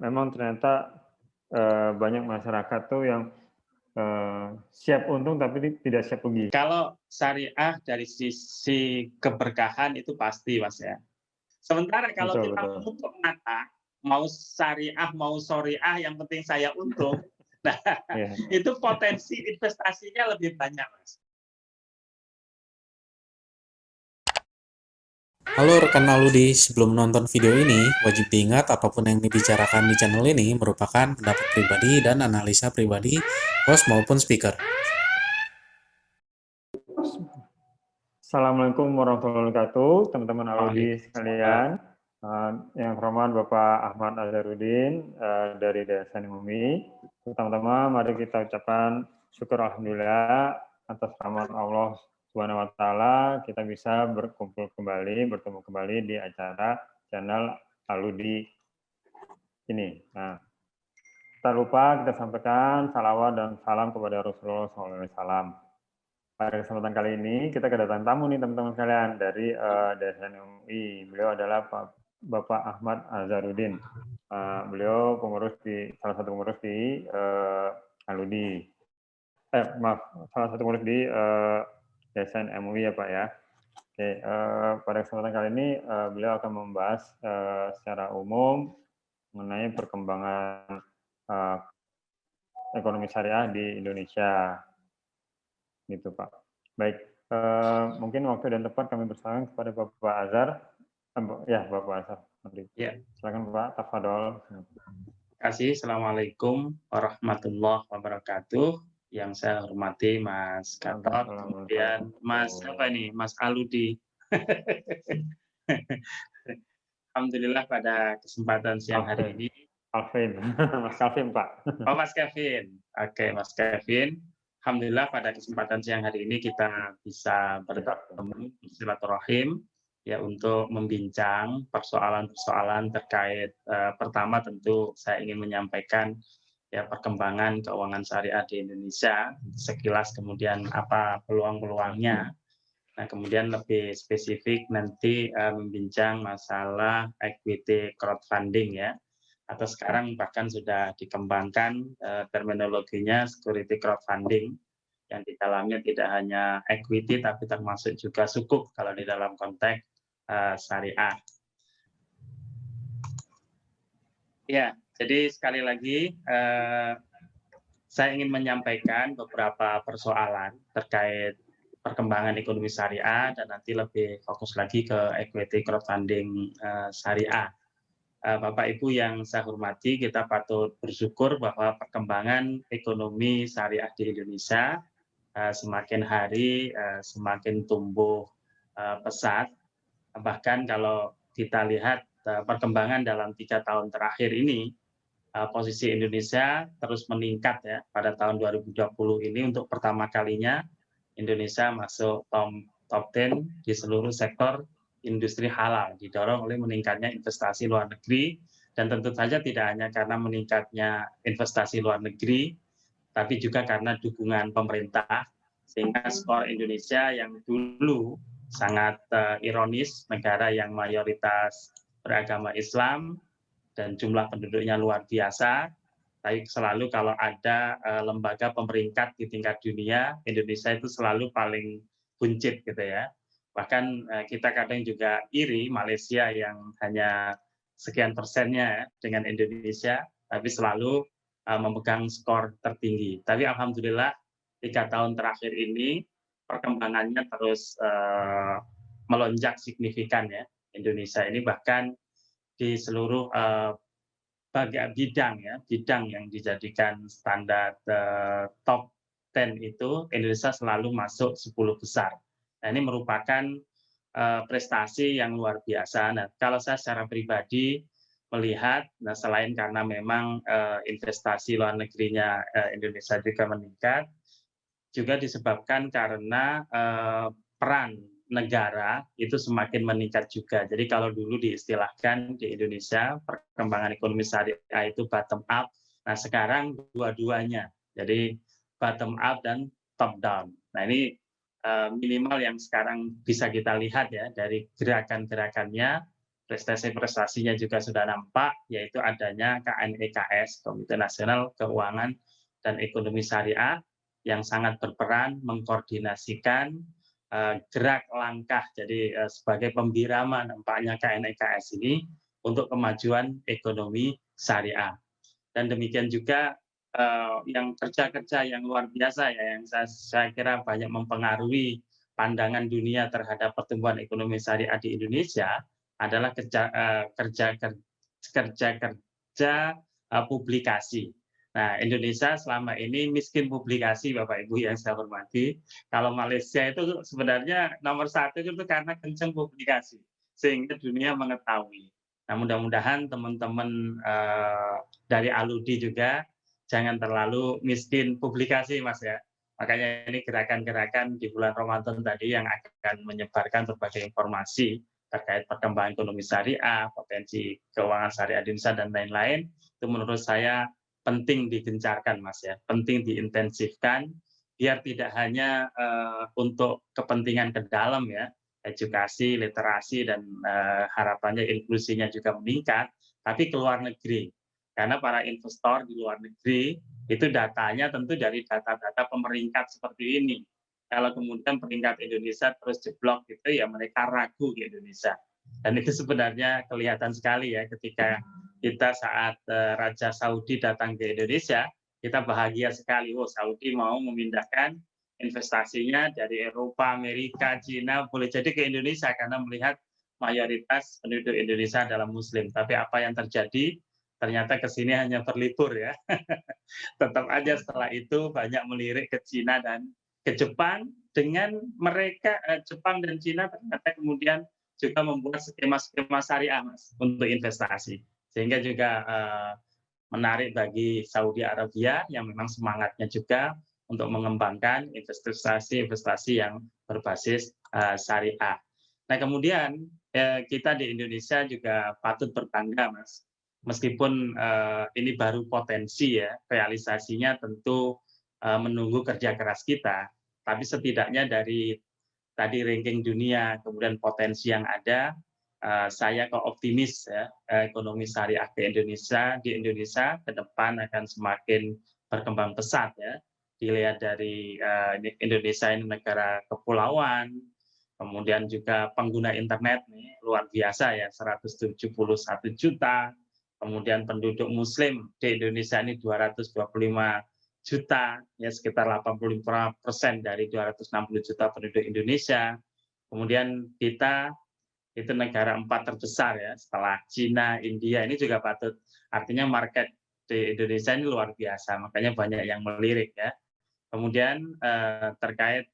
memang ternyata banyak masyarakat tuh yang siap untung tapi tidak siap rugi. Kalau syariah dari sisi keberkahan itu pasti, Mas, ya. Sementara kalau Betul kita betul. menutup mata, mau syariah, mau shoriah, yang penting saya untung, nah Iya. itu potensi investasinya lebih banyak, Mas. Halo rekan Aludi, sebelum nonton video ini, wajib diingat apapun yang dibicarakan di channel ini merupakan pendapat pribadi dan analisa pribadi host maupun speaker. Assalamualaikum warahmatullahi wabarakatuh, teman-teman Aludi sekalian. Yang hormat Bapak Ahmad Azharuddin dari Yayasan Umi. Pertama-tama mari kita ucapkan syukur alhamdulillah atas rahmat Allah Subhanahu wa taala kita bisa berkumpul kembali, bertemu kembali di acara channel Aludi ini. Nah, tak lupa kita sampaikan salawat dan salam kepada Rasulullah SAW. Pada kesempatan kali ini kita kedatangan tamu nih teman-teman sekalian dari Yayasan UI. Beliau adalah Bapak Ahmad Azharuddin. Beliau salah satu pengurus di Aludi. Maaf, salah satu pengurus di Yayasan MUI ya Pak ya. Oke, pada kesempatan kali ini beliau akan membahas secara umum mengenai perkembangan ekonomi syariah di Indonesia. Gitu Pak. Baik, mungkin waktu dan tempat kami bersamaan kepada Bapak Azhar. Ya, Bapak Azhar. Ya. Silakan Pak, tafadhol. Terima kasih. Assalamualaikum warahmatullahi wabarakatuh. Yang saya hormati Mas Gatot, kemudian Mas apa ini, Mas Aludi. Alhamdulillah pada kesempatan siang hari ini. Alvin, Mas Kevin Pak. Oh Mas Kevin, oke Mas Kevin. Alhamdulillah pada kesempatan siang hari ini kita bisa bertemu silaturahim ya untuk membincang persoalan-persoalan terkait pertama tentu saya ingin menyampaikan ya perkembangan keuangan syariah di Indonesia sekilas, kemudian apa peluang-peluangnya. Nah, kemudian lebih spesifik nanti membincang masalah equity crowdfunding ya, atau sekarang bahkan sudah dikembangkan terminologinya security crowdfunding, yang di dalamnya tidak hanya equity tapi termasuk juga sukuk kalau di dalam konteks syariah. Ya, jadi sekali lagi saya ingin menyampaikan beberapa persoalan terkait perkembangan ekonomi syariah dan nanti lebih fokus lagi ke equity crowdfunding syariah. Bapak Ibu yang saya hormati, kita patut bersyukur bahwa perkembangan ekonomi syariah di Indonesia semakin hari semakin tumbuh pesat. Bahkan kalau kita lihat perkembangan dalam 3 tahun terakhir ini, posisi Indonesia terus meningkat ya. Pada tahun 2020 ini untuk pertama kalinya Indonesia masuk top 10 di seluruh sektor industri halal, didorong oleh meningkatnya investasi luar negeri, dan tentu saja tidak hanya karena meningkatnya investasi luar negeri, tapi juga karena dukungan pemerintah, sehingga skor Indonesia yang dulu sangat ironis, negara yang mayoritas beragama Islam dan jumlah penduduknya luar biasa, tapi selalu kalau ada lembaga pemeringkat di tingkat dunia, Indonesia itu selalu paling buncit gitu ya. Bahkan kita kadang juga iri Malaysia yang hanya sekian persennya dengan Indonesia, tapi selalu memegang skor tertinggi. Tapi alhamdulillah 3 tahun terakhir ini perkembangannya terus melonjak signifikan ya. Indonesia ini bahkan di seluruh bidang yang dijadikan standar top 10 itu Indonesia selalu masuk 10 besar. Nah, ini merupakan prestasi yang luar biasa. Nah, kalau saya secara pribadi melihat, nah selain karena memang investasi luar negerinya Indonesia juga meningkat, juga disebabkan karena peran negara itu semakin meningkat juga. Jadi kalau dulu diistilahkan di Indonesia perkembangan ekonomi syariah itu bottom up, nah sekarang dua-duanya. Jadi bottom up dan top down. Nah ini minimal yang sekarang bisa kita lihat ya dari gerakan-gerakannya prestasinya juga sudah nampak, yaitu adanya KNEKS, Komite Nasional Keuangan dan Ekonomi Syariah, yang sangat berperan mengkoordinasikan gerak langkah, jadi sebagai pembirama nampaknya KNEKS ini untuk kemajuan ekonomi syariah. Dan demikian juga yang kerja-kerja yang luar biasa ya, yang saya kira banyak mempengaruhi pandangan dunia terhadap pertumbuhan ekonomi syariah di Indonesia adalah kerja publikasi. Nah, Indonesia selama ini miskin publikasi, Bapak Ibu yang saya hormati. Kalau Malaysia itu sebenarnya nomor 1 itu karena kencang publikasi, sehingga dunia mengetahui. Nah, mudah-mudahan teman-teman dari Aludi juga jangan terlalu miskin publikasi, Mas ya. Makanya ini gerakan-gerakan di bulan Ramadan tadi yang akan menyebarkan berbagai informasi terkait perkembangan ekonomi syariah, potensi keuangan syariah di Indonesia, dan lain-lain, itu menurut saya penting digencarkan, Mas ya, penting diintensifkan, biar tidak hanya untuk kepentingan ke dalam ya, edukasi, literasi, dan harapannya inklusinya juga meningkat, tapi ke luar negeri. Karena para investor di luar negeri, itu datanya tentu dari data-data pemeringkat seperti ini. Kalau kemudian peringkat Indonesia terus jeblok gitu, ya mereka ragu di Indonesia. Dan itu sebenarnya kelihatan sekali ya ketika kita saat Raja Saudi datang ke Indonesia, kita bahagia sekali. Oh, Saudi mau memindahkan investasinya dari Eropa, Amerika, Cina, boleh jadi ke Indonesia karena melihat mayoritas penduduk Indonesia adalah Muslim. Tapi apa yang terjadi? Ternyata ke sini hanya berlibur ya. Tetap aja setelah itu banyak melirik ke Cina dan ke Jepang, dengan mereka Jepang dan Cina ternyata kemudian juga membuat skema-skema syariah, Mas, untuk investasi. Sehingga juga menarik bagi Saudi Arabia yang memang semangatnya juga untuk mengembangkan investasi yang berbasis syariah. Nah, kemudian kita di Indonesia juga patut berbangga, Mas. Meskipun ini baru potensi ya, realisasinya tentu menunggu kerja keras kita, tapi setidaknya dari tadi ranking dunia, kemudian potensi yang ada, saya kok optimis ya, ekonomi syariah di Indonesia ke depan akan semakin berkembang pesat ya. Dilihat dari Indonesia ini negara kepulauan, kemudian juga pengguna internet nih luar biasa ya, 171 juta. Kemudian penduduk Muslim di Indonesia ini 225 juta, ya sekitar 85% dari 260 juta penduduk Indonesia. Kemudian kita itu negara 4 terbesar ya, setelah Cina, India, ini juga patut, artinya market di Indonesia ini luar biasa, makanya banyak yang melirik ya. Kemudian terkait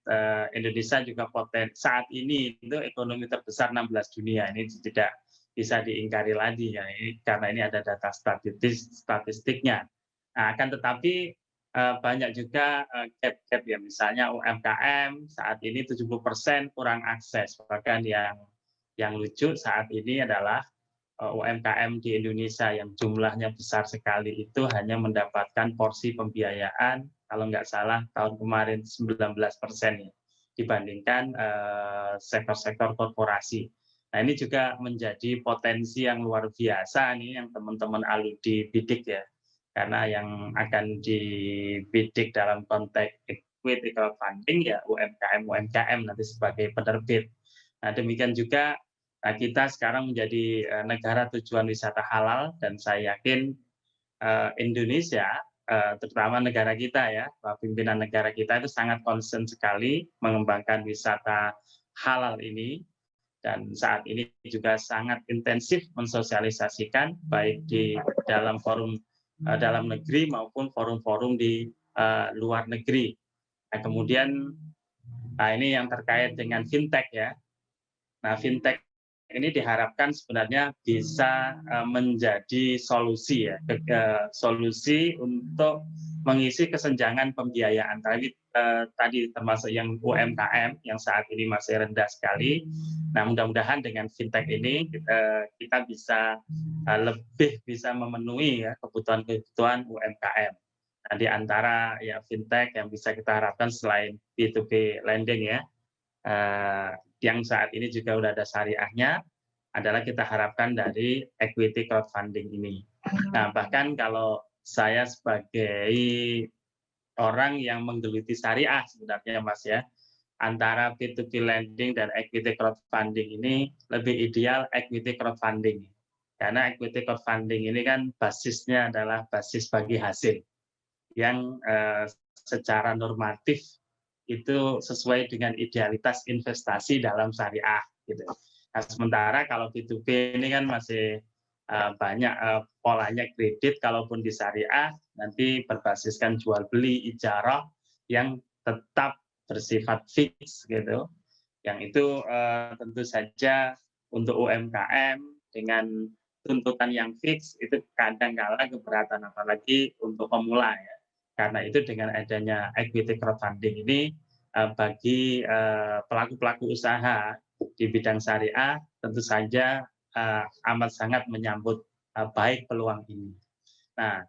Indonesia juga saat ini itu ekonomi terbesar 16 dunia, ini tidak bisa diingkari lagi ya, karena ini ada data statistiknya. Nah, akan tetapi banyak juga gap-gap ya, misalnya UMKM saat ini 70% kurang akses. Bahkan yang lucu saat ini adalah UMKM di Indonesia yang jumlahnya besar sekali itu hanya mendapatkan porsi pembiayaan kalau nggak salah tahun kemarin 19% ya, dibandingkan sektor-sektor korporasi. Nah, ini juga menjadi potensi yang luar biasa nih yang teman-teman Aludi bidik ya. Karena yang akan dibidik dalam konteks equity crowdfunding ya UMKM nanti sebagai penerbit. Nah, demikian juga kita sekarang menjadi negara tujuan wisata halal, dan saya yakin Indonesia, terutama negara kita ya, pimpinan negara kita itu sangat concern sekali mengembangkan wisata halal ini. Dan saat ini juga sangat intensif mensosialisasikan baik di dalam forum dalam negeri maupun forum-forum di luar negeri. Nah, kemudian ini yang terkait dengan fintech ya. Nah, fintech ini diharapkan sebenarnya bisa menjadi solusi ya, solusi untuk mengisi kesenjangan pembiayaan tadi termasuk yang UMKM yang saat ini masih rendah sekali. Nah, mudah-mudahan dengan fintech ini kita bisa lebih bisa memenuhi ya kebutuhan UMKM. Nah, di antara ya fintech yang bisa kita harapkan selain B2B lending ya, yang saat ini juga sudah ada syariahnya, adalah kita harapkan dari equity crowdfunding ini. Nah, bahkan kalau saya sebagai orang yang menggeluti syariah sebenarnya Mas ya, antara P2P lending dan equity crowdfunding ini lebih ideal equity crowdfunding. Karena equity crowdfunding ini kan basisnya adalah basis bagi hasil yang secara normatif itu sesuai dengan idealitas investasi dalam syariah gitu. Nah, sementara kalau P2P ini kan masih banyak polanya kredit, kalaupun di syariah nanti berbasiskan jual beli ijarah yang tetap bersifat fix gitu. Yang itu tentu saja untuk UMKM dengan tuntutan yang fix itu kadang-kala keberatan, apalagi untuk pemula ya. Karena itu dengan adanya equity crowdfunding ini bagi pelaku-pelaku usaha di bidang syariah tentu saja amat sangat menyambut baik peluang ini. Nah,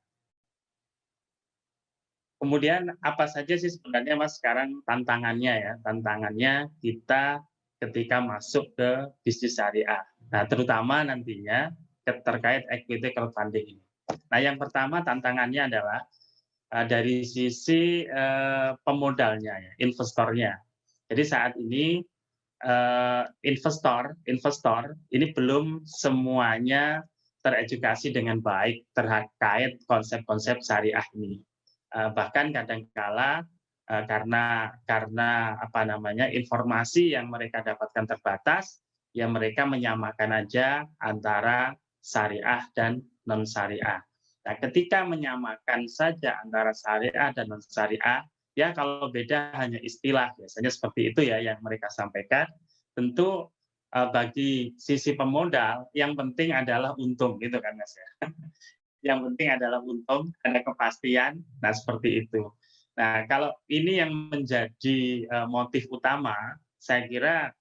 kemudian apa saja sih sebenarnya Mas sekarang tantangannya ya? Tantangannya kita ketika masuk ke bisnis syariah. Nah, terutama nantinya terkait equity crowdfunding ini. Nah, yang pertama tantangannya adalah dari sisi pemodalnya, ya, investornya. Jadi saat ini investor ini belum semuanya teredukasi dengan baik terkait konsep-konsep syariah ini. Bahkan kadangkala karena apa namanya informasi yang mereka dapatkan terbatas, ya mereka menyamakan aja antara syariah dan non syariah. Nah, ketika menyamakan saja antara syariah dan non syariah, ya kalau beda hanya istilah, biasanya seperti itu ya yang mereka sampaikan. Tentu bagi sisi pemodal yang penting adalah untung gitu kan Mas ya. Yang penting adalah untung, ada kepastian. Nah, seperti itu. Nah, kalau ini yang menjadi motif utama, saya kira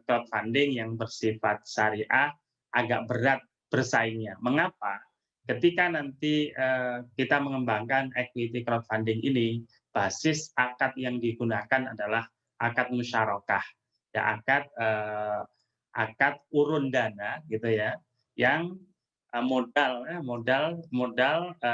crowdfunding yang bersifat syariah agak berat bersaingnya. Mengapa? Ketika nanti kita mengembangkan equity crowdfunding ini, basis akad yang digunakan adalah akad musyarakah, ya akad urun dana gitu ya, yang modal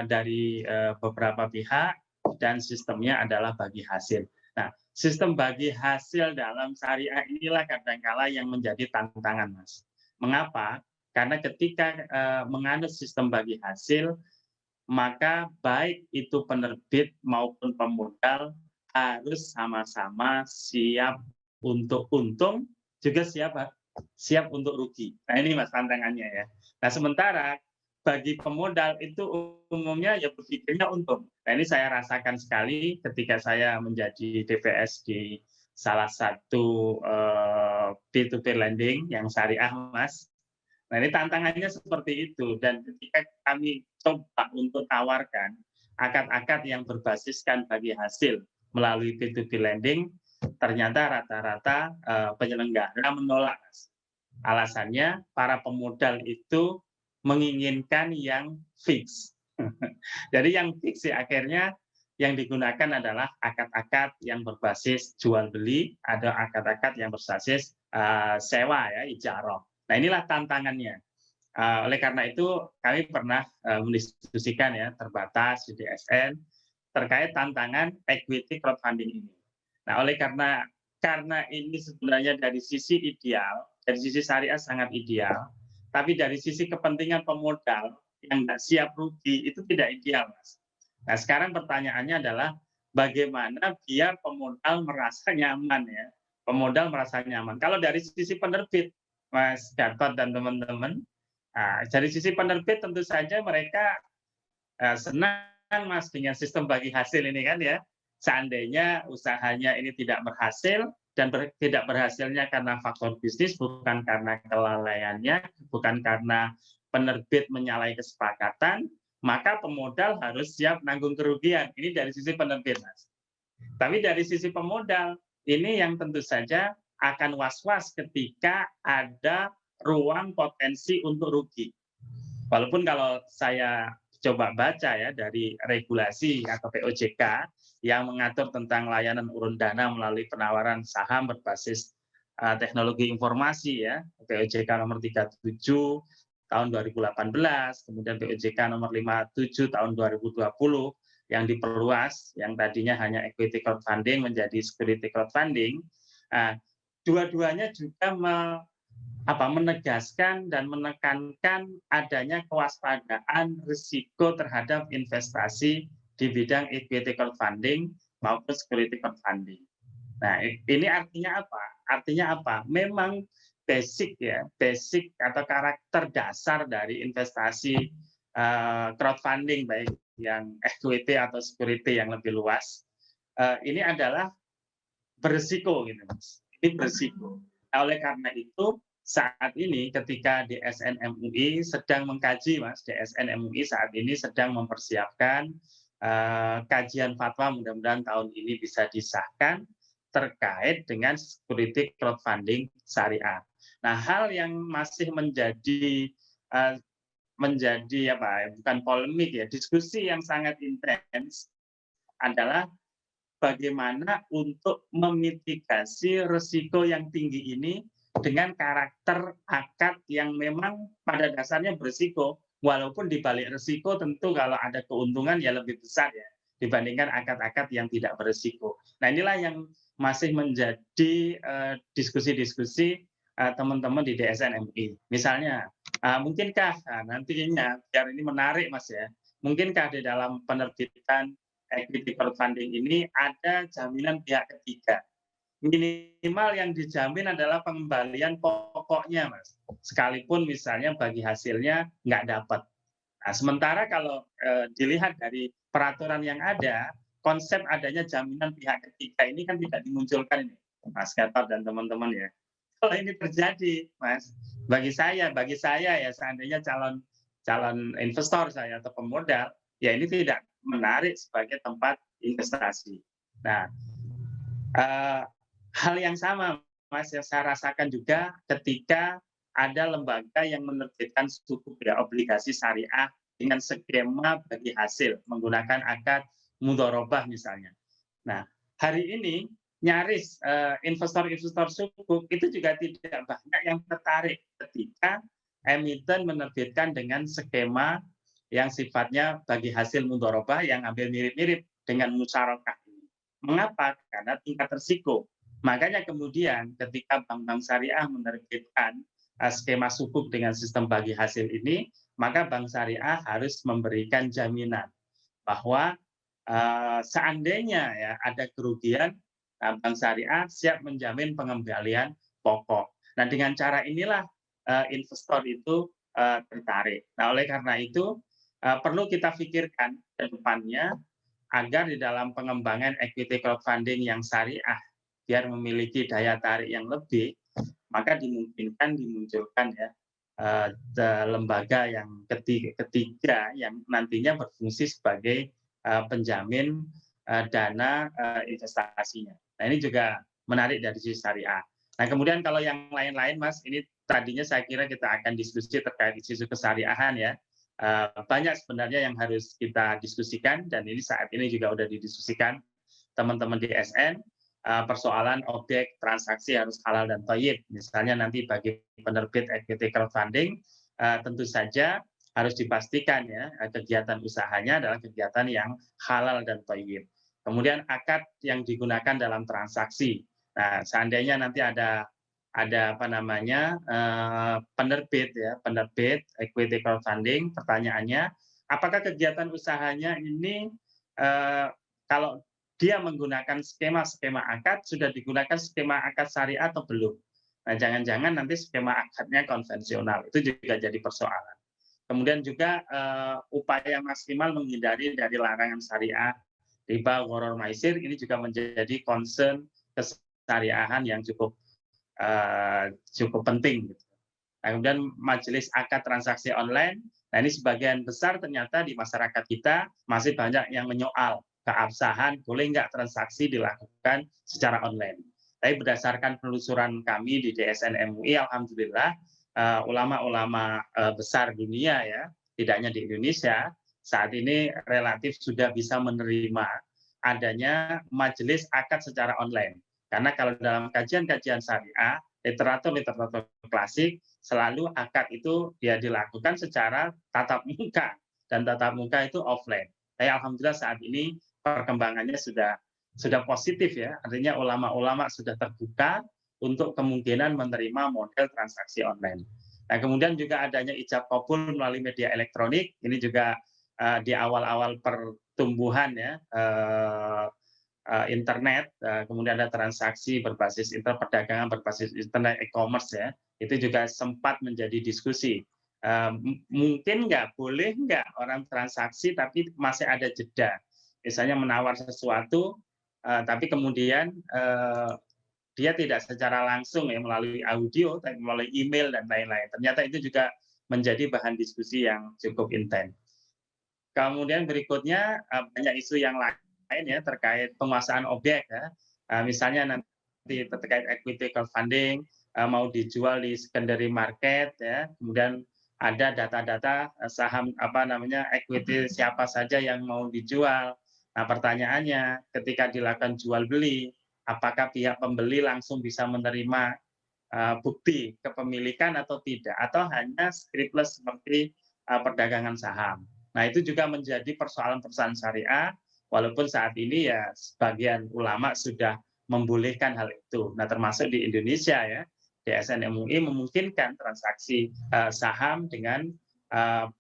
dari beberapa pihak dan sistemnya adalah bagi hasil. Nah, sistem bagi hasil dalam syariah inilah kadangkala yang menjadi tantangan, Mas. Mengapa? Karena ketika menganut sistem bagi hasil, maka baik itu penerbit maupun pemodal harus sama-sama siap untuk untung, juga siap untuk rugi. Nah, ini Mas tantangannya ya. Nah, sementara bagi pemodal itu umumnya ya berpikirnya untung. Nah, ini saya rasakan sekali ketika saya menjadi DPS di salah satu P2P lending yang syariah, Mas. Nah, ini tantangannya seperti itu. Dan ketika kami coba untuk tawarkan akad-akad yang berbasiskan bagi hasil melalui P2P lending, ternyata rata-rata penyelenggara menolak. Alasannya para pemodal itu menginginkan yang fix. Jadi yang fix ya, akhirnya yang digunakan adalah akad-akad yang berbasis jual beli, ada akad-akad yang berbasis sewa ya, ijarah. Nah, inilah tantangannya. Oleh karena itu kami pernah mendiskusikan ya terbatas di DSN terkait tantangan equity crowdfunding ini. Nah, oleh karena ini sebenarnya dari sisi ideal, dari sisi syariah sangat ideal, tapi dari sisi kepentingan pemodal yang nggak siap rugi itu tidak ideal, Mas. Nah, sekarang pertanyaannya adalah bagaimana biar pemodal merasa nyaman ya, pemodal merasa nyaman. Kalau dari sisi penerbit, Mas Gatot dan teman-teman, dari sisi penerbit tentu saja mereka senang Mas dengan sistem bagi hasil ini kan ya. Seandainya usahanya ini tidak berhasil dan tidak berhasilnya karena faktor bisnis, bukan karena kelalaiannya, bukan karena penerbit menyalahi kesepakatan, maka pemodal harus siap nanggung kerugian. Ini dari sisi penerbit, Mas. Tapi dari sisi pemodal, ini yang tentu saja akan was-was ketika ada ruang potensi untuk rugi. Walaupun kalau saya coba baca ya dari regulasi atau POJK yang mengatur tentang layanan urun dana melalui penawaran saham berbasis teknologi informasi ya, POJK nomor 37 tahun 2018, kemudian POJK nomor 57 tahun 2020 yang diperluas, yang tadinya hanya equity crowdfunding menjadi security crowdfunding. Dua-duanya juga menegaskan dan menekankan adanya kewaspadaan risiko terhadap investasi di bidang equity crowdfunding maupun security crowdfunding. Nah, ini artinya apa? Artinya apa? Memang basic atau karakter dasar dari investasi crowdfunding, baik yang equity atau security yang lebih luas, ini adalah berisiko, gitu Mas. Ini berisiko. Oleh karena itu, saat ini ketika DSN MUI sedang mengkaji, Mas, DSN MUI saat ini sedang mempersiapkan kajian fatwa, mudah-mudahan tahun ini bisa disahkan terkait dengan security crowdfunding syariah. Nah, hal yang masih menjadi bukan polemik ya, diskusi yang sangat intens adalah bagaimana untuk memitigasi risiko yang tinggi ini dengan karakter akad yang memang pada dasarnya berisiko, walaupun di balik risiko tentu kalau ada keuntungan ya lebih besar ya dibandingkan akad-akad yang tidak berisiko. Nah, inilah yang masih menjadi diskusi-diskusi teman-teman di DSN MUI. Misalnya, mungkinkah nantinya, biar ini menarik Mas ya, mungkinkah di dalam penerbitan equity crowdfunding ini ada jaminan pihak ketiga? Minimal yang dijamin adalah pengembalian pokoknya, Mas. Sekalipun misalnya bagi hasilnya nggak dapat. Nah, sementara kalau dilihat dari peraturan yang ada, konsep adanya jaminan pihak ketiga ini kan tidak dimunculkan ini, Mas Gatot dan teman-teman ya. Kalau ini terjadi, Mas, bagi saya ya seandainya calon investor saya atau pemodal, ya ini tidak menarik sebagai tempat investasi. Nah, hal yang sama, Mas, yang saya rasakan juga ketika ada lembaga yang menerbitkan sukuk ya obligasi syariah dengan skema bagi hasil menggunakan akad mudharabah misalnya. Nah, hari ini nyaris investor-investor sukuk itu juga tidak banyak yang tertarik ketika emiten menerbitkan dengan skema yang sifatnya bagi hasil mudharabah yang hampir mirip-mirip dengan musyarakah ini. Mengapa? Karena tingkat risiko. Makanya kemudian ketika bank-bank syariah menerbitkan skema sukuk dengan sistem bagi hasil ini, maka bank syariah harus memberikan jaminan bahwa seandainya ya ada kerugian, bank syariah siap menjamin pengembalian pokok. Nah, dengan cara inilah investor itu tertarik. Nah, oleh karena itu perlu kita pikirkan ke depannya agar di dalam pengembangan equity crowdfunding yang syariah biar memiliki daya tarik yang lebih, maka dimungkinkan dimunculkan ya lembaga yang ketiga yang nantinya berfungsi sebagai penjamin dana investasinya. Nah, ini juga menarik dari sisi syariah. Nah, kemudian kalau yang lain-lain, Mas, ini tadinya saya kira kita akan diskusi terkait isu kesyariahan ya. Banyak sebenarnya yang harus kita diskusikan dan ini saat ini juga sudah didiskusikan teman-teman di SN. Persoalan objek transaksi harus halal dan thayyib. Misalnya nanti bagi penerbit equity crowdfunding tentu saja harus dipastikan ya kegiatan usahanya adalah kegiatan yang halal dan thayyib. Kemudian akad yang digunakan dalam transaksi. Nah, seandainya nanti ada penerbit equity crowdfunding, pertanyaannya apakah kegiatan usahanya ini kalau dia menggunakan skema akad, sudah digunakan skema akad syariah atau belum? Nah, jangan-jangan nanti skema akadnya konvensional, itu juga jadi persoalan. Kemudian juga upaya maksimal menghindari dari larangan syariah, riba, gharar, maisir, ini juga menjadi concern kesyariahan yang cukup penting. Nah, kemudian majelis akad transaksi online, nah ini sebagian besar ternyata di masyarakat kita masih banyak yang menyoal keabsahan, boleh nggak transaksi dilakukan secara online. Tapi berdasarkan penelusuran kami di DSN MUI, alhamdulillah ulama-ulama besar dunia ya, tidak hanya di Indonesia, saat ini relatif sudah bisa menerima adanya majelis akad secara online. Karena kalau dalam kajian-kajian syariah, literatur klasik selalu akad itu ya dilakukan secara tatap muka, dan tatap muka itu offline. Tapi alhamdulillah saat ini perkembangannya sudah positif ya, artinya ulama-ulama sudah terbuka untuk kemungkinan menerima model transaksi online. Nah, kemudian juga adanya ijab kabul melalui media elektronik, ini juga di awal-awal pertumbuhan ya internet, kemudian ada transaksi berbasis internet, perdagangan berbasis internet, e-commerce ya, itu juga sempat menjadi diskusi. Mungkin boleh nggak orang transaksi tapi masih ada jeda, misalnya menawar sesuatu, tapi kemudian dia tidak secara langsung ya melalui audio, tapi melalui email dan lain-lain. Ternyata itu juga menjadi bahan diskusi yang cukup intens. Kemudian berikutnya banyak isu yang lain ya terkait penguasaan objek ya. Misalnya nanti terkait equity crowdfunding mau dijual di secondary market ya. Kemudian ada data-data saham equity siapa saja yang mau dijual. Nah, pertanyaannya ketika dilakukan jual beli, apakah pihak pembeli langsung bisa menerima bukti kepemilikan atau tidak, atau hanya scriptless seperti perdagangan saham. Nah, itu juga menjadi persoalan-persoalan syariah, walaupun saat ini ya sebagian ulama sudah membolehkan hal itu. Nah, termasuk di Indonesia ya, DSN MUI memungkinkan transaksi saham dengan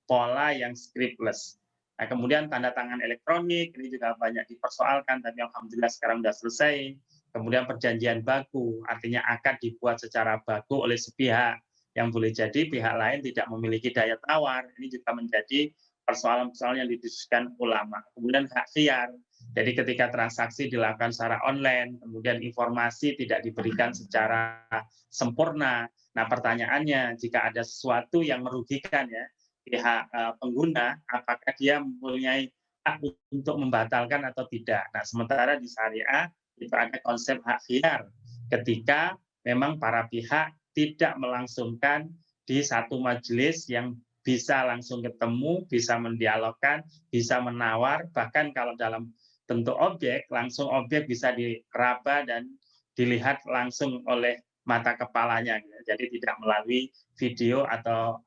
pola yang scriptless. Nah, kemudian tanda tangan elektronik ini juga banyak dipersoalkan, tapi alhamdulillah sekarang sudah selesai. Kemudian perjanjian baku, artinya akad dibuat secara baku oleh sepihak, yang boleh jadi pihak lain tidak memiliki daya tawar. Ini juga menjadi persoalan-persoalan yang didiskusikan ulama. Kemudian hak khiyar. Jadi ketika transaksi dilakukan secara online, kemudian informasi tidak diberikan secara sempurna. Nah, pertanyaannya, jika ada sesuatu yang merugikan ya pihak pengguna, apakah dia mempunyai hak untuk membatalkan atau tidak? Nah, sementara di syariah itu ada konsep hak khiyar. Ketika memang para pihak tidak melangsungkan di satu majelis yang bisa langsung ketemu, bisa mendialogkan, bisa menawar, bahkan kalau dalam bentuk objek, langsung objek bisa diraba dan dilihat langsung oleh mata kepalanya, jadi tidak melalui video atau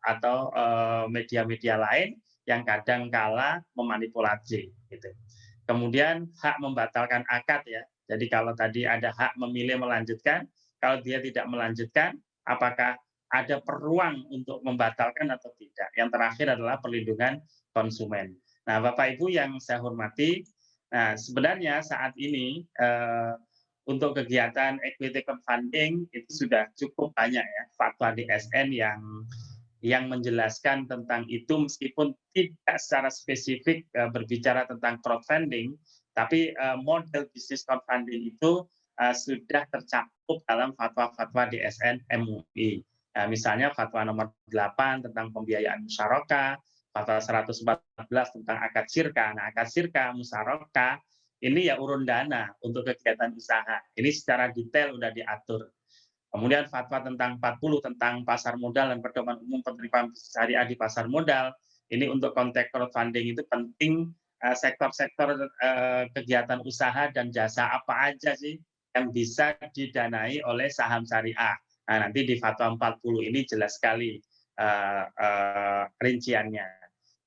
media-media lain yang kadang kala memanipulasi. Gitu. Kemudian hak membatalkan akad ya, jadi kalau tadi ada hak memilih melanjutkan, kalau dia tidak melanjutkan, apakah ada peluang untuk membatalkan atau tidak. Yang terakhir adalah perlindungan konsumen. Nah, Bapak Ibu yang saya hormati, nah sebenarnya saat ini untuk kegiatan equity crowdfunding itu sudah cukup banyak ya fatwa DSN yang menjelaskan tentang itu, meskipun tidak secara spesifik berbicara tentang crowdfunding, tapi model bisnis crowdfunding itu sudah tercakup dalam fatwa-fatwa DSN MUI. Nah, misalnya fatwa nomor 8 tentang pembiayaan musyarakah, fatwa 114 tentang akad syirka. Nah, akad syirka, musyarakah, ini ya urun dana untuk kegiatan usaha. Ini secara detail sudah diatur. Kemudian fatwa tentang 40 tentang pasar modal dan pedoman umum penerimaan syariah di pasar modal. Ini untuk konteks crowdfunding itu penting sektor-sektor kegiatan usaha dan jasa apa aja sih yang bisa didanai oleh saham syariah. Nah, nanti di fatwa 40 ini jelas sekali rinciannya.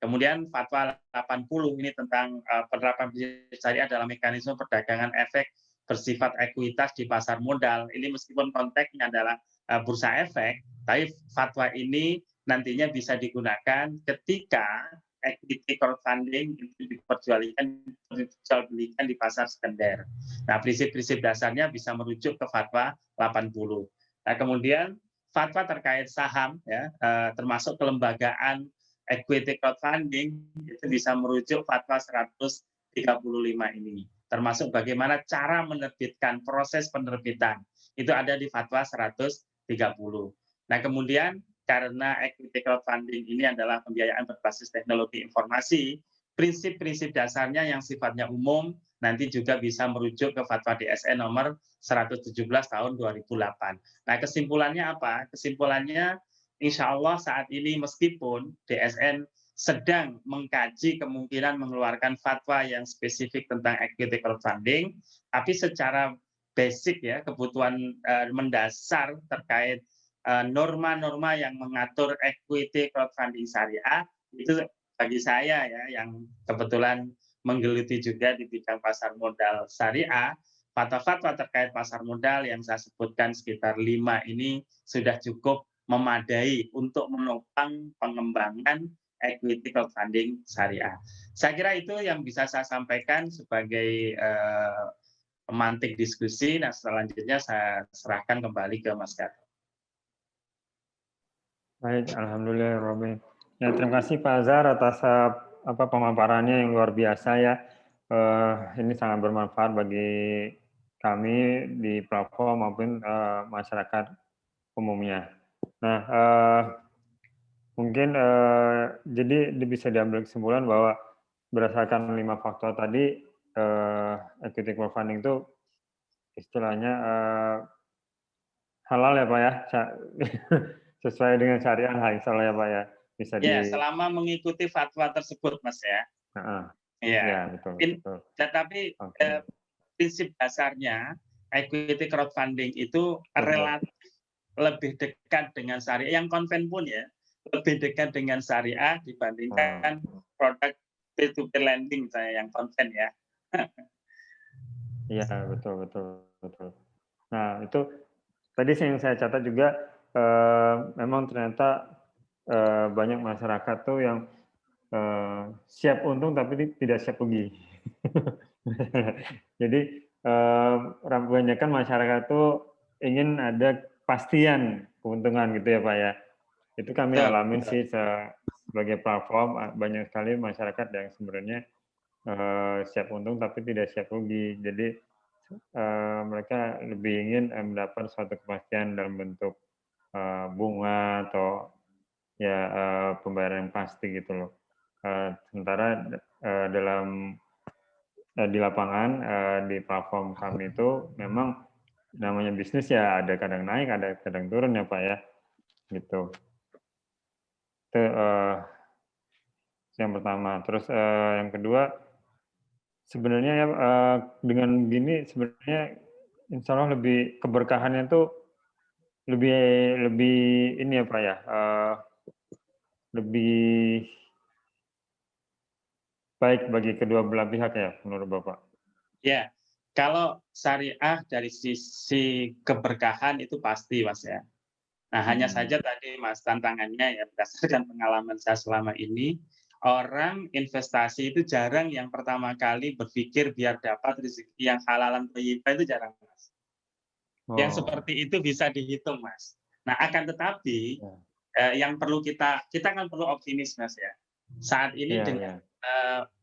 Kemudian fatwa 80 ini tentang penerapan bisnis syariah dalam mekanisme perdagangan efek bersifat ekuitas di pasar modal. Ini meskipun konteksnya adalah bursa efek, tapi fatwa ini nantinya bisa digunakan ketika equity crowdfunding itu diperjualbelikan di pasar sekunder. Nah, prinsip-prinsip dasarnya bisa merujuk ke fatwa 80. Nah, kemudian fatwa terkait saham ya termasuk kelembagaan equity crowdfunding itu bisa merujuk fatwa 135 ini, termasuk bagaimana cara menerbitkan, proses penerbitan itu ada di fatwa 130. Nah, kemudian karena equity crowdfunding ini adalah pembiayaan berbasis teknologi informasi, prinsip-prinsip dasarnya yang sifatnya umum nanti juga bisa merujuk ke fatwa DSN nomor 117 tahun 2008. Nah, kesimpulannya apa? Kesimpulannya insya Allah saat ini meskipun DSN sedang mengkaji kemungkinan mengeluarkan fatwa yang spesifik tentang equity crowdfunding, tapi secara basic ya, kebutuhan mendasar terkait norma-norma yang mengatur equity crowdfunding syariah, itu bagi saya ya, yang kebetulan menggeluti juga di bidang pasar modal syariah, fatwa-fatwa terkait pasar modal yang saya sebutkan sekitar 5 ini sudah cukup memadai untuk menopang pengembangan equity crowdfunding syariah. Saya kira itu yang bisa saya sampaikan sebagai pemantik diskusi. Nah, selanjutnya saya serahkan kembali ke Mas Gatot. Baik, alhamdulillah Robin. Ya, terima kasih Pak Azhar atas pemaparannya yang luar biasa ya. Ini sangat bermanfaat bagi kami di platform maupun masyarakat umumnya. Nah, mungkin jadi bisa diambil kesimpulan bahwa berdasarkan 5 faktor tadi, equity crowdfunding itu istilahnya halal ya Pak ya, sesuai dengan syariah insya Allah ya Pak ya. Bisa ya, selama mengikuti fatwa tersebut Mas ya. Ya, betul. Tetapi prinsip dasarnya equity crowdfunding itu relatif lebih dekat dengan syariah, yang konven pun ya, lebih dekat dengan syariah dibandingkan produk peer-to-peer lending saya yang konven ya. Iya, betul. Nah, itu tadi yang saya catat juga, memang ternyata banyak masyarakat tuh yang siap untung tapi tidak siap rugi. Jadi kebanyakan masyarakat tuh ingin ada kepastian keuntungan gitu ya Pak ya. Itu kami alamin sih sebagai platform, banyak sekali masyarakat yang sebenarnya siap untung tapi tidak siap rugi. Jadi mereka lebih ingin mendapat suatu kepastian dalam bentuk bunga atau ya pembayaran yang pasti gitu loh. Sementara di lapangan di platform kami itu memang namanya bisnis ya, ada kadang naik, ada kadang turun ya Pak ya, gitu. Itu yang pertama. Terus yang kedua, sebenarnya ya dengan begini sebenarnya insya Allah lebih keberkahannya tuh lebih ini ya Pak ya, lebih baik bagi kedua belah pihak ya menurut Bapak. Ya, kalau syariah dari sisi keberkahan itu pasti Mas ya. Nah, hanya saja tadi Mas tantangannya ya berdasarkan pengalaman saya selama ini, orang investasi itu jarang yang pertama kali berpikir biar dapat rezeki yang halalan thayyibah, itu jarang Mas. Yang seperti itu bisa dihitung Mas. Nah, akan tetapi yang perlu kita kan perlu optimis Mas ya. Saat ini dengan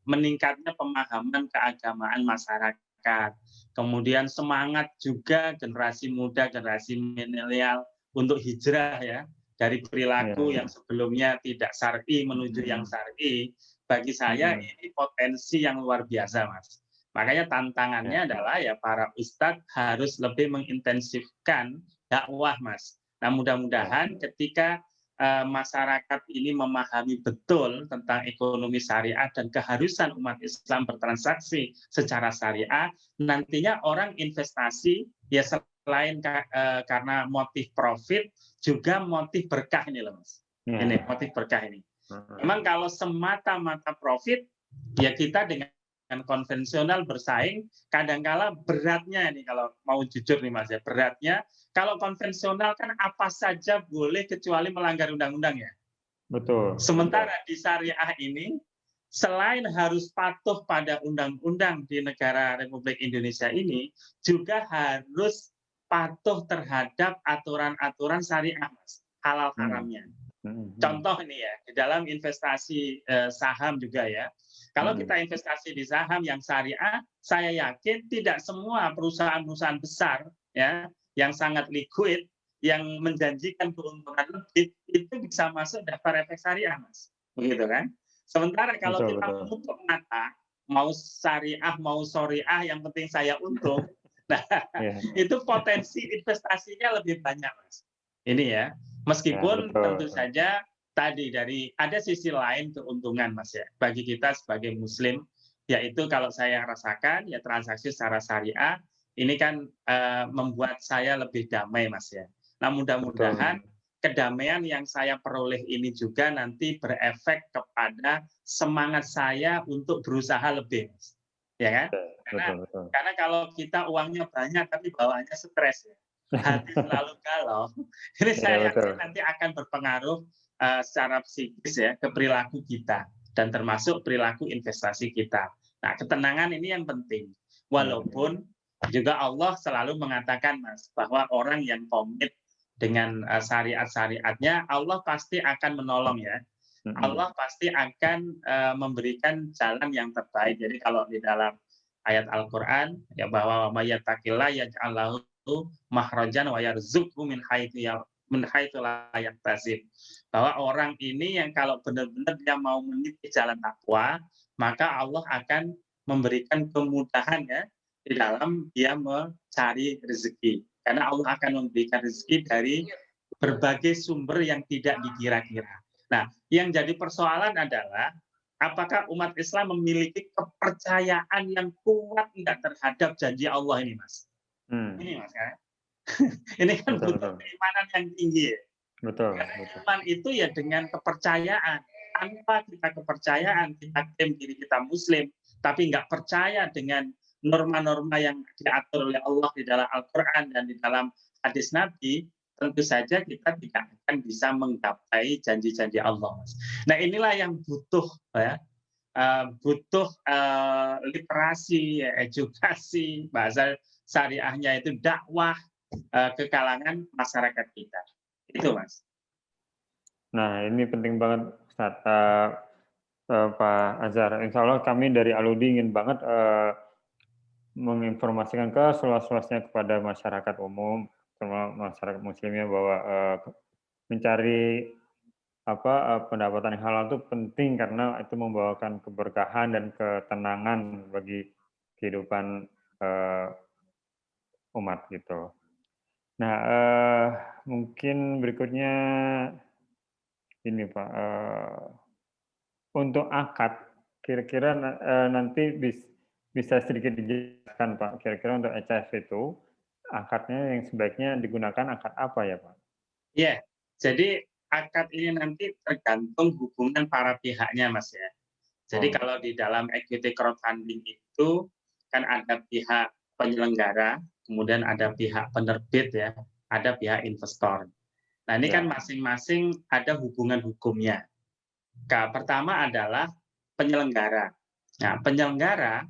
meningkatnya pemahaman keagamaan masyarakat, kemudian semangat juga generasi muda, generasi milenial untuk hijrah ya, dari perilaku yang sebelumnya tidak syar'i menuju yang syar'i, bagi saya ini potensi yang luar biasa Mas. Makanya tantangannya adalah ya para ustadz harus lebih mengintensifkan dakwah Mas. Nah, mudah-mudahan ketika masyarakat ini memahami betul tentang ekonomi syariah dan keharusan umat Islam bertransaksi secara syariah, nantinya orang investasi ya selain karena motif profit, juga motif berkah ini loh Mas. Ini motif berkah ini. Memang kalau semata-mata profit, ya kita dengan konvensional bersaing, kadangkala beratnya ini kalau mau jujur nih Mas ya, beratnya kalau konvensional kan apa saja boleh kecuali melanggar undang-undang ya. Betul. Sementara di syariah ini, selain harus patuh pada undang-undang di negara Republik Indonesia ini, juga harus patuh terhadap aturan-aturan syariah, Mas, halal haramnya. Contoh ini ya, di dalam investasi saham juga ya. Kalau kita investasi di saham yang syariah, saya yakin tidak semua perusahaan-perusahaan besar ya yang sangat liquid, yang menjanjikan keuntungan lebih, itu bisa masuk daftar efek syariah, Mas. Begitu kan? Sementara kalau kita menutup mata, mau syariah, mau syariah, yang penting saya untung, nah itu potensi investasinya lebih banyak, Mas. Ini ya, meskipun tentu saja tadi ada sisi lain keuntungan, Mas ya, bagi kita sebagai Muslim, yaitu kalau saya rasakan ya transaksi secara syariah ini kan membuat saya lebih damai, Mas ya. Nah, mudah-mudahan kedamaian yang saya peroleh ini juga nanti berefek kepada semangat saya untuk berusaha lebih, Mas. Ya kan? Karena kalau kita uangnya banyak tapi bawaannya stres ya, hati selalu galau, ini saya yakin nanti akan berpengaruh secara psikis ya ke perilaku kita dan termasuk perilaku investasi kita. Nah, ketenangan ini yang penting. Walaupun juga Allah selalu mengatakan, Mas, bahwa orang yang komit dengan syariat-syariatnya, Allah pasti akan menolong ya. Allah pasti akan memberikan jalan yang terbaik. Jadi kalau di dalam ayat Al-Qur'an ya bahwa mayyataqillah yaj'al lahu makhrajan wa yarzuqhu min haitsu la yahtasib. Bahwa orang ini yang kalau benar-benar dia mau meniti jalan takwa, maka Allah akan memberikan kemudahan ya di dalam dia mencari rezeki. Karena Allah akan memberikan rezeki dari berbagai sumber yang tidak dikira-kira. Nah, yang jadi persoalan adalah apakah umat Islam memiliki kepercayaan yang kuat enggak terhadap janji Allah ini, Mas? Ini, Mas kan? Ini kan butuh keimanan yang tinggi ya. Karena iman itu ya dengan kepercayaan. Tanpa kita kepercayaan, kita klaim diri kita Muslim, tapi nggak percaya dengan norma-norma yang diatur oleh Allah di dalam Al-Quran dan di dalam hadis Nabi, tentu saja kita tidak akan bisa menggapai janji-janji Allah. Nah, inilah yang butuh ya, literasi, edukasi, bahasa syariahnya itu dakwah ke kalangan masyarakat kita. Itu, Mas. Nah, ini penting banget, Ustaz. Pak Azhar. Insya Allah kami dari Aludi ingin banget menginformasikan ke seluas-luasnya kepada masyarakat umum, terutama masyarakat muslimnya bahwa mencari pendapatan yang halal itu penting karena itu membawakan keberkahan dan ketenangan bagi kehidupan umat gitu. Nah, mungkin berikutnya ini Pak, untuk akad kira-kira nanti bisa sedikit dijelaskan Pak, kira-kira untuk ECF itu akadnya yang sebaiknya digunakan akad apa ya Pak? Ya, jadi akad ini nanti tergantung hubungan para pihaknya, Mas ya. Jadi kalau di dalam equity crowdfunding itu kan ada pihak penyelenggara, kemudian ada pihak penerbit ya, ada pihak investor. Nah, ini kan masing-masing ada hubungan hukumnya. Pertama adalah penyelenggara. Nah, penyelenggara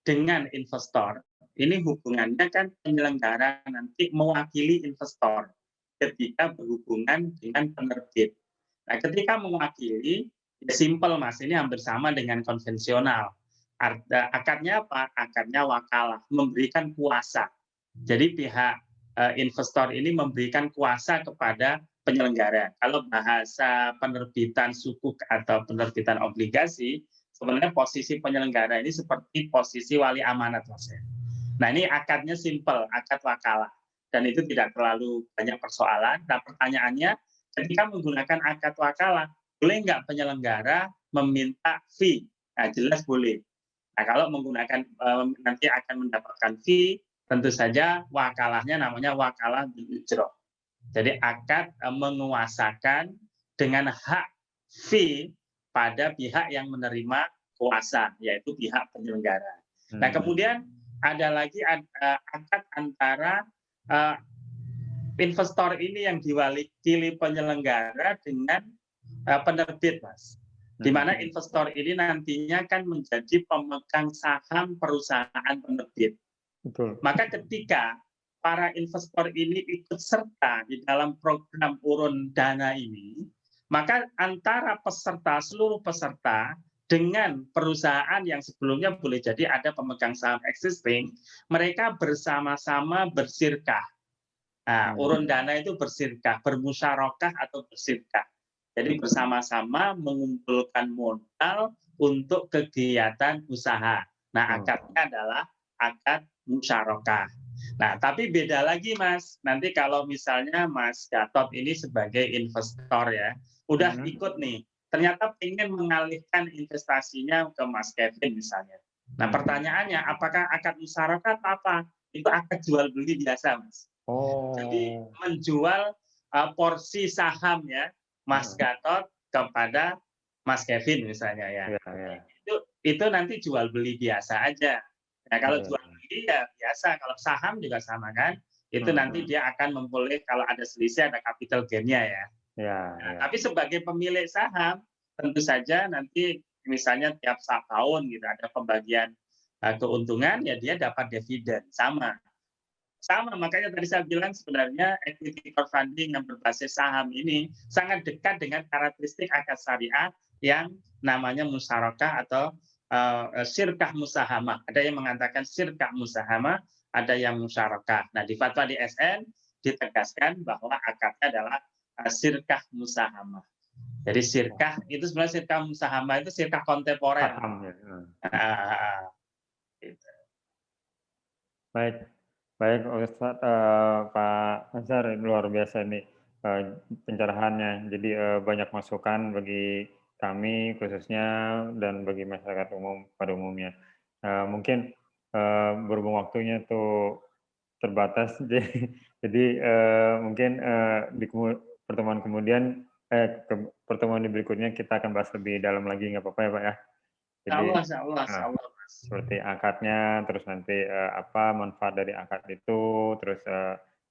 dengan investor, ini hubungannya kan penyelenggara nanti mewakili investor ketika berhubungan dengan penerbit. Nah, ketika mewakili, ya simple Mas, ini hampir sama dengan konvensional. Akadnya apa? Akadnya wakalah, memberikan kuasa. Jadi pihak investor ini memberikan kuasa kepada penyelenggara. Kalau bahasa penerbitan sukuk atau penerbitan obligasi, sebenarnya posisi penyelenggara ini seperti posisi wali amanat, Mas. Nah, ini akadnya simple, akad wakalah. Dan itu tidak terlalu banyak persoalan. Nah, pertanyaannya, ketika menggunakan akad wakalah, boleh nggak penyelenggara meminta fee? Nah, jelas boleh. Nah, kalau menggunakan nanti akan mendapatkan fee, tentu saja wakalahnya namanya wakalah bil ujroh. Jadi akad menguasakan dengan hak fee pada pihak yang menerima kuasa, yaitu pihak penyelenggara. Nah, kemudian ada lagi akad antara investor ini yang diwakili penyelenggara dengan penerbit, Mas. Di mana investor ini nantinya kan menjadi pemegang saham perusahaan penerbit. Betul. Maka ketika para investor ini ikut serta di dalam program urun dana ini, maka antara peserta, seluruh peserta dengan perusahaan yang sebelumnya boleh jadi ada pemegang saham existing, mereka bersama-sama bersirkah. Nah, urun dana itu bersirkah, bermusyarakah atau bersirkah. Jadi bersama-sama mengumpulkan modal untuk kegiatan usaha. Nah, akadnya adalah akad musyarakah. Nah, tapi beda lagi, Mas. Nanti kalau misalnya Mas Gatot ini sebagai investor ya, udah ikut nih, ternyata ingin mengalihkan investasinya ke Mas Kevin misalnya. Nah, pertanyaannya, apakah akad musyarakah atau apa? itu akad jual beli biasa, Mas. Jadi Oh. menjual porsi saham ya Mas Gatot kepada Mas Kevin misalnya ya. Iya, iya. Itu nanti jual beli biasa aja. Nah, kalau Iya. jual beli ya biasa, kalau saham juga sama kan. Itu nanti dia akan memperoleh kalau ada selisih ada capital gain-nya ya. Iya, Nah, iya. tapi sebagai pemilik saham tentu saja nanti misalnya tiap tahun gitu ada pembagian keuntungan ya dia dapat dividen sama. Sama, makanya tadi saya bilang sebenarnya equity crowdfunding yang berbasis saham ini sangat dekat dengan karakteristik akad syariah yang namanya musyarakah atau syirkah musahamah. Ada yang mengatakan syirkah musahamah, ada yang musyarakah. Nah, di fatwa di SN ditegaskan bahwa akadnya adalah syirkah musahamah. Jadi syirkah itu sebenarnya syirkah musahamah itu syirkah kontemporer. Saham ya. Gitu. Baik. Baik, Ustaz, Pak Azhar, luar biasa nih pencerahannya. Jadi banyak masukan bagi kami khususnya dan bagi masyarakat umum pada umumnya. Mungkin berhubung waktunya tuh terbatas, jadi mungkin di pertemuan kemudian pertemuan di berikutnya kita akan bahas lebih dalam lagi, nggak apa-apa ya Pak ya. Jadi Insya Allah, seperti akadnya, terus nanti apa manfaat dari akad itu, terus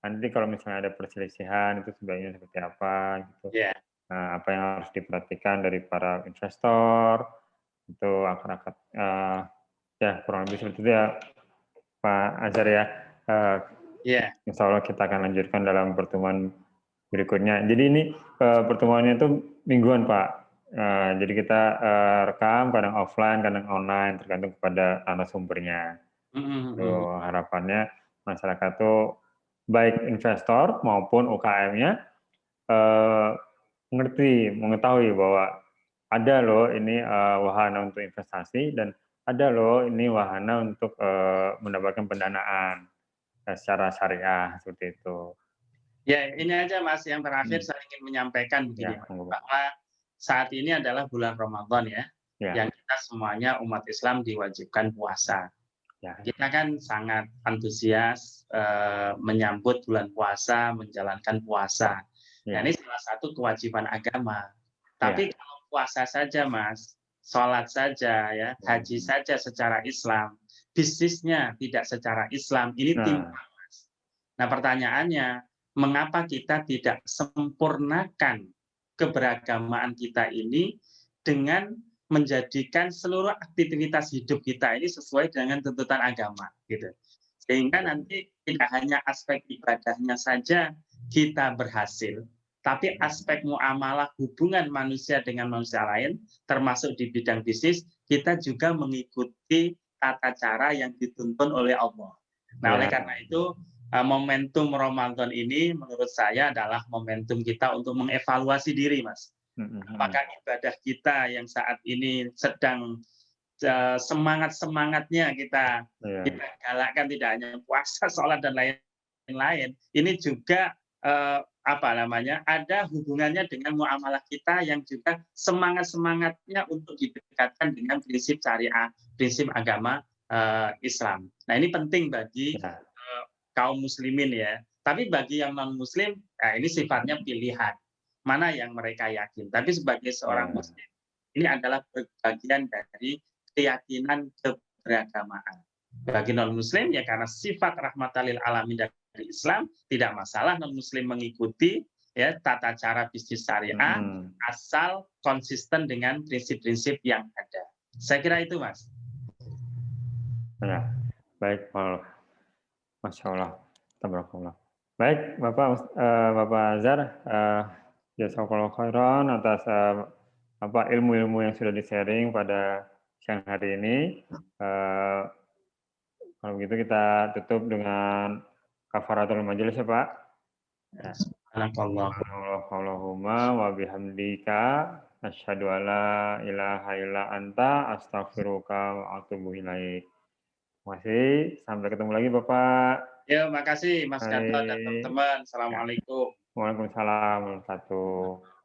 nanti kalau misalnya ada perselisihan itu sebaiknya seperti apa gitu. Yeah. Nah, apa yang harus diperhatikan dari para investor itu akad-akad ya kurang lebih seperti itu ya Pak Azhar ya. Insya Allah kita akan lanjutkan dalam pertemuan berikutnya. Jadi ini pertemuannya itu mingguan Pak. Jadi kita rekam kadang offline, kadang online, tergantung kepada narasumbernya. Harapannya masyarakat itu baik investor maupun UKM-nya mengetahui bahwa ada loh ini wahana untuk investasi dan ada loh ini wahana untuk mendapatkan pendanaan secara syariah seperti itu. Ya, ini aja Mas yang terakhir saya ingin menyampaikan begini, Ya, bahwa saat ini adalah bulan Ramadan ya, yang kita semuanya umat Islam diwajibkan puasa. Kita kan sangat antusias menyambut bulan puasa, menjalankan puasa. Nah, ini salah satu kewajiban agama. Tapi kalau puasa saja Mas, sholat saja ya, haji saja secara Islam, bisnisnya tidak secara Islam, ini timpang Mas. Nah, pertanyaannya, mengapa kita tidak sempurnakan keberagamaan kita ini dengan menjadikan seluruh aktivitas hidup kita ini sesuai dengan tuntutan agama, gitu. Sehingga nanti tidak hanya aspek ibadahnya saja kita berhasil, tapi aspek muamalah hubungan manusia dengan manusia lain, termasuk di bidang bisnis, kita juga mengikuti tata cara yang dituntun oleh Allah. Nah, oleh karena itu, momentum Ramadan ini menurut saya adalah momentum kita untuk mengevaluasi diri, Mas. Apakah ibadah kita yang saat ini sedang semangat-semangatnya kita galakkan tidak hanya puasa, sholat dan lain-lain, ini juga ada hubungannya dengan muamalah kita yang juga semangat-semangatnya untuk didekatkan dengan prinsip syariah, prinsip agama Islam. Nah, ini penting bagi kaum muslimin ya. Tapi bagi yang non muslim, ini sifatnya pilihan. Mana yang mereka yakin. Tapi sebagai seorang muslim, ini adalah bagian dari keyakinan keberagamaan. Bagi non muslim ya karena sifat rahmatan lil alamin dari Islam, tidak masalah non muslim mengikuti ya tata cara bisnis syariah asal konsisten dengan prinsip-prinsip yang ada. Saya kira itu, Mas. Ya, baik, Masya Allah. Tabarakallah. Baik, Bapak Azhar, jazakallahu khairan atas ilmu-ilmu yang sudah di-sharing pada siang hari ini. Kalau begitu kita tutup dengan kafaratul majelis ya Pak. Allahumma wa bihamdika asyhadu alla ilaha illa anta astaghfiruka wa atubu ilaik. Terima kasih. Sampai ketemu lagi Bapak. Ya, makasih Mas Gatot dan teman-teman. Assalamualaikum. Waalaikumsalam warahmatullahi wabarakatuh.